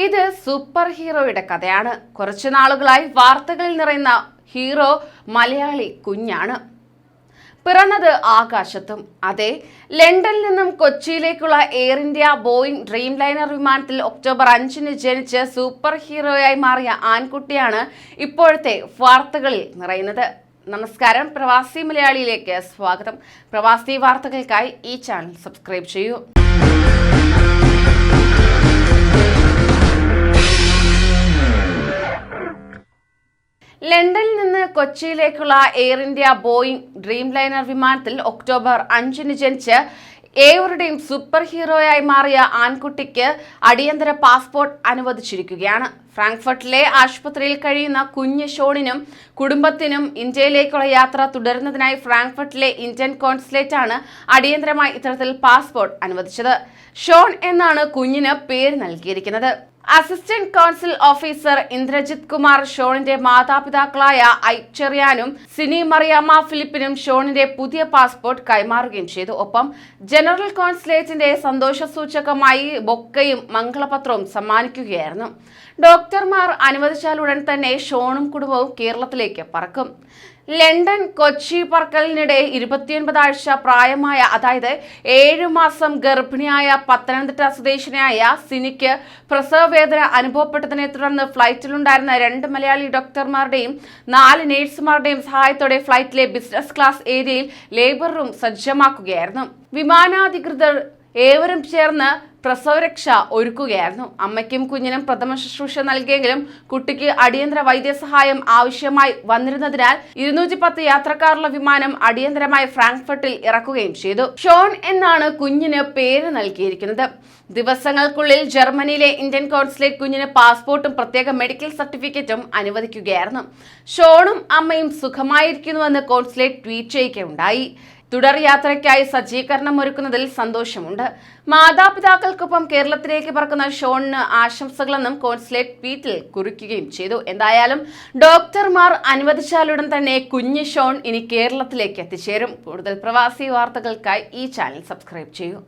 ഇത് സൂപ്പർ ഹീറോയുടെ കഥയാണ്. കുറച്ചു നാളുകളായി വാർത്തകളിൽ നിറയുന്ന ഹീറോ മലയാളി കുഞ്ഞാണ്. പിറന്നത് ആകാശത്തും. അതെ, ലണ്ടനിൽ നിന്നും കൊച്ചിയിലേക്കുള്ള Air India Boeing Dreamliner വിമാനത്തിൽ ഒക്ടോബർ 5-ന് ജനിച്ച് സൂപ്പർ ഹീറോയായി മാറിയ ആൺകുട്ടിയാണ് ഇപ്പോഴത്തെ വാർത്തകളിൽ നിറയുന്നത്. നമസ്കാരം, പ്രവാസി മലയാളിയിലേക്ക് സ്വാഗതം. പ്രവാസി വാർത്തകൾക്കായി ഈ ചാനൽ സബ്സ്ക്രൈബ് ചെയ്യൂ. ലണ്ടനിൽ നിന്ന് കൊച്ചിയിലേക്കുള്ള Air India Boeing Dreamliner വിമാനത്തിൽ ഒക്ടോബർ 5-ന് ജനിച്ച് ഏവരുടെയും സൂപ്പർ ഹീറോയായി മാറിയ ആൺകുട്ടിക്ക് അടിയന്തര പാസ്പോർട്ട് അനുവദിച്ചിരിക്കുകയാണ്. ഫ്രാങ്ക്ഫർട്ടിലെ ആശുപത്രിയിൽ കഴിയുന്ന കുഞ്ഞ് ഷോണിനും കുടുംബത്തിനും ഇന്ത്യയിലേക്കുള്ള യാത്ര തുടരുന്നതിനായി ഫ്രാങ്ക്ഫർട്ടിലെ ഇന്ത്യൻ കോൺസുലേറ്റാണ് അടിയന്തരമായി ഇത്തരത്തിൽ പാസ്പോർട്ട് അനുവദിച്ചത്. ഷോൺ എന്നാണ് കുഞ്ഞിന് പേര് നൽകിയിരിക്കുന്നത്. Assistant consul officer Indrajit Kumar ഷോണിന്റെ മാതാപിതാക്കളായ ഐച്ചറിയാനും സിനി മറിയാമ്മ ഫിലിപ്പിനും ഷോണിന്റെ പുതിയ പാസ്പോർട്ട് കൈമാറുകയും ചെയ്തു. ഒപ്പം ജനറൽ കോൺസുലേറ്റിന്റെ സന്തോഷസൂചകമായി ബൊക്കയും മംഗളപത്രവും സമ്മാനിക്കുകയായിരുന്നു. ഡോക്ടർമാർ അനുവദിച്ചാലുടൻ തന്നെ ഷോണും കുടുംബവും കേരളത്തിലേക്ക് പറക്കും. ലണ്ടൻ കൊച്ചി പറക്കലിനിടെ 29 ആഴ്ച പ്രായമായ, അതായത് 7 മാസം ഗർഭിണിയായ പത്തനംതിട്ട സ്വദേശിനിയായ സിനിക്ക് പ്രസവ വേദന അനുഭവപ്പെട്ടതിനെ തുടർന്ന് ഫ്ലൈറ്റിലുണ്ടായിരുന്ന 2 മലയാളി ഡോക്ടർമാരുടെയും 4 നേഴ്സുമാരുടെയും സഹായത്തോടെ ഫ്ലൈറ്റിലെ ബിസിനസ് ക്ലാസ് ഏരിയയിൽ ലേബർ റൂം സജ്ജമാക്കുകയായിരുന്നു. വിമാനാധികൃതർ ഏവരും ചേർന്ന് പ്രസവരക്ഷ ഒരുക്കുകയായിരുന്നു. അമ്മയ്ക്കും കുഞ്ഞിനും പ്രഥമ ശുശ്രൂഷ നൽകിയെങ്കിലും കുട്ടിക്ക് അടിയന്തര വൈദ്യസഹായം ആവശ്യമായി വന്നിരുന്നതിനാൽ 210 യാത്രക്കാരുള്ള വിമാനം അടിയന്തരമായി ഫ്രാങ്ക്ഫർട്ടിൽ ഇറക്കുകയും ചെയ്തു. ഷോൺ എന്നാണ് കുഞ്ഞിന് പേര് നൽകിയിരിക്കുന്നത്. ദിവസങ്ങൾക്കുള്ളിൽ ജർമ്മനിയിലെ ഇന്ത്യൻ കോൺസുലേറ്റ് കുഞ്ഞിന് പാസ്പോർട്ടും പ്രത്യേക മെഡിക്കൽ സർട്ടിഫിക്കറ്റും അനുവദിക്കുകയായിരുന്നു. ഷോണും അമ്മയും സുഖമായിരിക്കുന്നുവെന്ന് കോൺസുലേറ്റ് ട്വീറ്റ് ചെയ്യുകയുണ്ടായി. തുടർ യാത്രയ്ക്കായി സജ്ജീകരണം ഒരുക്കുന്നതിൽ സന്തോഷമുണ്ട്. മാതാപിതാക്കൾക്കൊപ്പം കേരളത്തിലേക്ക് പറക്കുന്ന ഷോണിന് ആശംസകളെന്നും കോൺസുലേറ്റ് ട്വീറ്റിൽ കുറിക്കുകയും ചെയ്തു. എന്തായാലും ഡോക്ടർമാർ അനുവദിച്ചാലുടൻ തന്നെ കുഞ്ഞ് ഷോൺ ഇനി കേരളത്തിലേക്ക് എത്തിച്ചേരും. കൂടുതൽ പ്രവാസി വാർത്തകൾക്കായി ഈ ചാനൽ സബ്സ്ക്രൈബ് ചെയ്യൂ.